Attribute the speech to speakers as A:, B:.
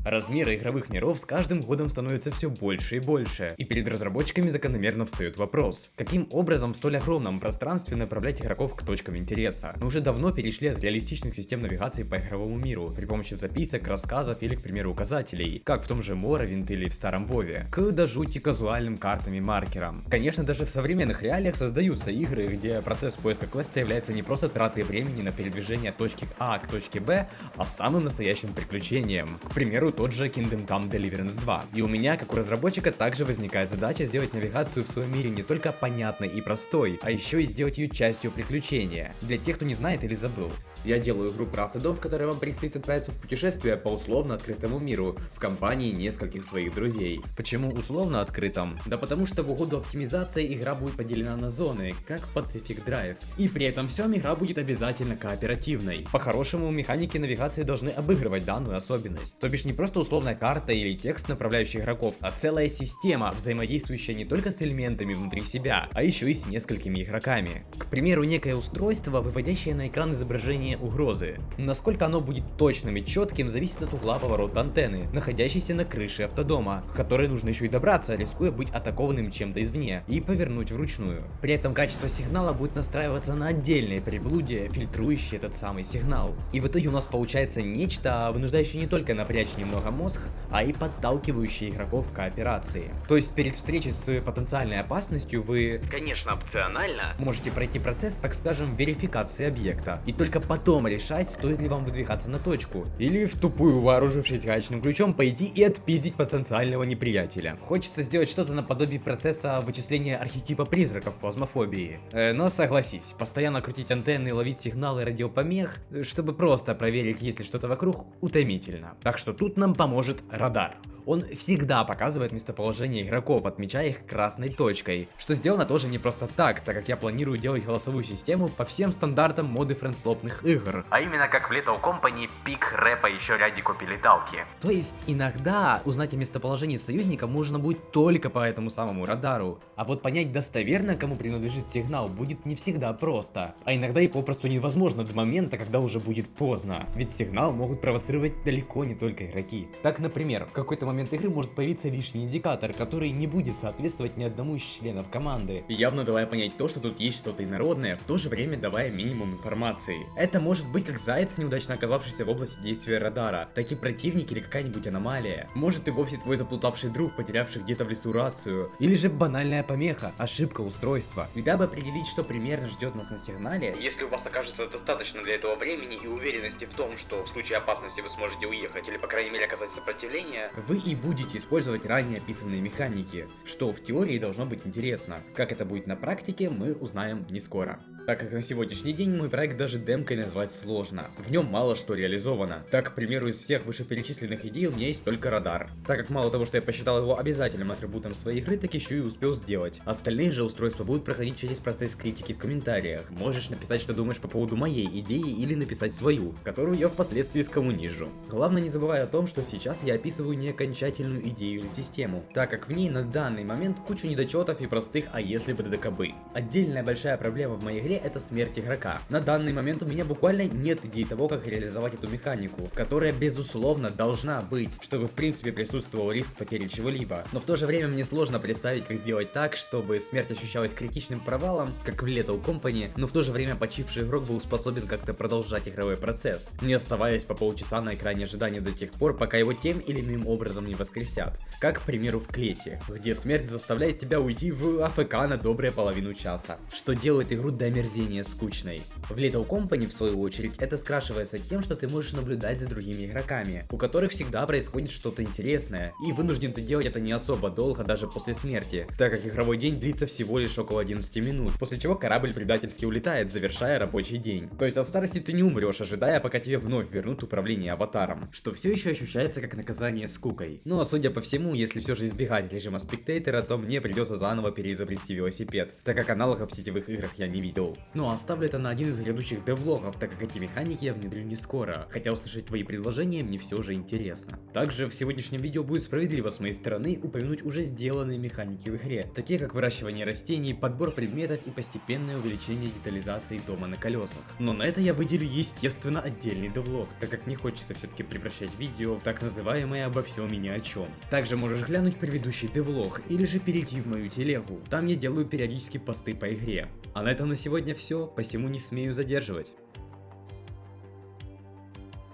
A: Размеры игровых миров с каждым годом становятся все больше и больше, и перед разработчиками закономерно встает вопрос, каким образом в столь огромном пространстве направлять игроков к точкам интереса. Мы уже давно перешли от реалистичных систем навигации по игровому миру при помощи записок, рассказов или, к примеру, указателей, как в том же Morrowind или в старом Вове, к до жути казуальным картам и маркерам. Конечно, даже в современных реалиях создаются игры, где процесс поиска квеста является не просто тратой времени на передвижение от точки А к точке Б, а самым настоящим приключением. К примеру, тот же Kingdom Come Deliverance 2. И у меня, как у разработчика, также возникает задача сделать навигацию в своем мире не только понятной и простой, а еще и сделать ее частью приключения. Для тех, кто не знает или забыл. Я делаю игру про автодом, в которой вам предстоит отправиться в путешествие по условно открытому миру в компании нескольких своих друзей. Почему условно открытом? Да потому что в угоду оптимизации игра будет поделена на зоны, как в Pacific Drive. И при этом всем игра будет обязательно кооперативной. По-хорошему, механики навигации должны обыгрывать данную особенность. То бишь не просто условная карта или текст, направляющий игроков, а целая система, взаимодействующая не только с элементами внутри себя, а еще и с несколькими игроками. К примеру, некое устройство, выводящее на экран изображение угрозы. Насколько оно будет точным и четким, зависит от угла поворота антенны, находящейся на крыше автодома, к которой нужно еще и добраться, рискуя быть атакованным чем-то извне, и повернуть вручную. При этом качество сигнала будет настраиваться на отдельные приблудия, фильтрующие этот самый сигнал. И в итоге у нас получается нечто, вынуждающее не только напрячь немного мозг, а и подталкивающее игроков к кооперации. То есть перед встречей с потенциальной опасностью вы, конечно, опционально, можете пройти процесс, так скажем, верификации объекта, и только потом решать, стоит ли вам выдвигаться на точку, или в тупую, вооружившись гаечным ключом, пойти и отпиздить потенциального неприятеля. Хочется сделать что-то наподобие процесса вычисления архетипа призраков в плазмофобии. Но согласись, постоянно крутить антенны и ловить сигналы радиопомех, чтобы просто проверить, есть ли что-то вокруг, утомительно. Так что тут нам поможет радар. Он всегда показывает местоположение игроков, отмечая их красной точкой, что сделано тоже не просто так как я планирую делать голосовую систему по всем стандартам моды френдслопных игр, а именно как в Lethal Company, пик рэпа еще ряди копилеталки. То есть иногда узнать о местоположении союзника можно будет только по этому самому радару, а вот понять достоверно, кому принадлежит сигнал, будет не всегда просто, а иногда и попросту невозможно до момента, когда уже будет поздно, ведь сигнал могут провоцировать далеко не только игроки. Так, например, в какой-то момент игры может появиться лишний индикатор, который не будет соответствовать ни одному из членов команды, явно давая понять то, что тут есть что-то инородное, в то же время давая минимум информации. Это может быть как заяц, неудачно оказавшийся в области действия радара, так и противник или какая-нибудь аномалия. Может и вовсе твой заплутавший друг, потерявший где-то в лесу рацию, или же банальная помеха, ошибка устройства. И дабы определить, что примерно ждет нас на сигнале, если у вас окажется достаточно для этого времени и уверенности в том, что в случае опасности вы сможете уехать или по крайней мере оказать сопротивление, вы и будете использовать ранее описанные механики, что в теории должно быть интересно. Как это будет на практике, мы узнаем не скоро. Так как на сегодняшний день мой проект даже демкой назвать сложно. В нем мало что реализовано. Так, к примеру, из всех вышеперечисленных идей у меня есть только радар. Так как мало того, что я посчитал его обязательным атрибутом своей игры, так еще и успел сделать. Остальные же устройства будут проходить через процесс критики в комментариях. Можешь написать, что думаешь по поводу моей идеи, или написать свою, которую я впоследствии скоммунижу. Главное, не забывай о том, что сейчас я описываю не окончательную идею или систему, так как в ней на данный момент кучу недочетов и простых «а если бы ДДКБ». Отдельная большая проблема в моей игре — это смерть игрока. На данный момент у меня буквально нет идей того, как реализовать эту механику, которая безусловно должна быть, чтобы в принципе присутствовал риск потери чего-либо. Но в то же время мне сложно представить, как сделать так, чтобы смерть ощущалась критичным провалом, как в Lethal Company, но в то же время почивший игрок был способен как-то продолжать игровой процесс, не оставаясь по полчаса на экране ожидания до тех пор, пока его тем или иным образом не воскресят. Как, к примеру, в Клете, где смерть заставляет тебя уйти в АФК на добрые половину часа, что делает игру до омерзения скучной. В Lethal Company, в свою очередь, это скрашивается тем, что ты можешь наблюдать за другими игроками, у которых всегда происходит что-то интересное, и вынужден ты делать это не особо долго даже после смерти, так как игровой день длится всего лишь около 11 минут, после чего корабль предательски улетает, завершая рабочий день. То есть от старости ты не умрешь, ожидая, пока тебе вновь вернут управление аватаром, что все еще ощущается как наказание скукой. движухой. Ну а судя по всему, если все же избегать режима спектейтера, то мне придется заново переизобрести велосипед, так как аналогов в сетевых играх я не видел. Ну а оставлю это на один из грядущих девлогов, так как эти механики я внедрю не скоро, хотя услышать твои предложения мне все же интересно. Также в сегодняшнем видео будет справедливо с моей стороны упомянуть уже сделанные механики в игре, такие как выращивание растений, подбор предметов и постепенное увеличение детализации дома на колесах. Но на это я выделю, естественно, отдельный девлог, так как не хочется все-таки превращать видео в так называемое обо всем и ни о чем. Также можешь глянуть предыдущий девлог или же перейти в мою телегу, там я делаю периодически посты по игре. А на этом на сегодня все, посему не смею задерживать.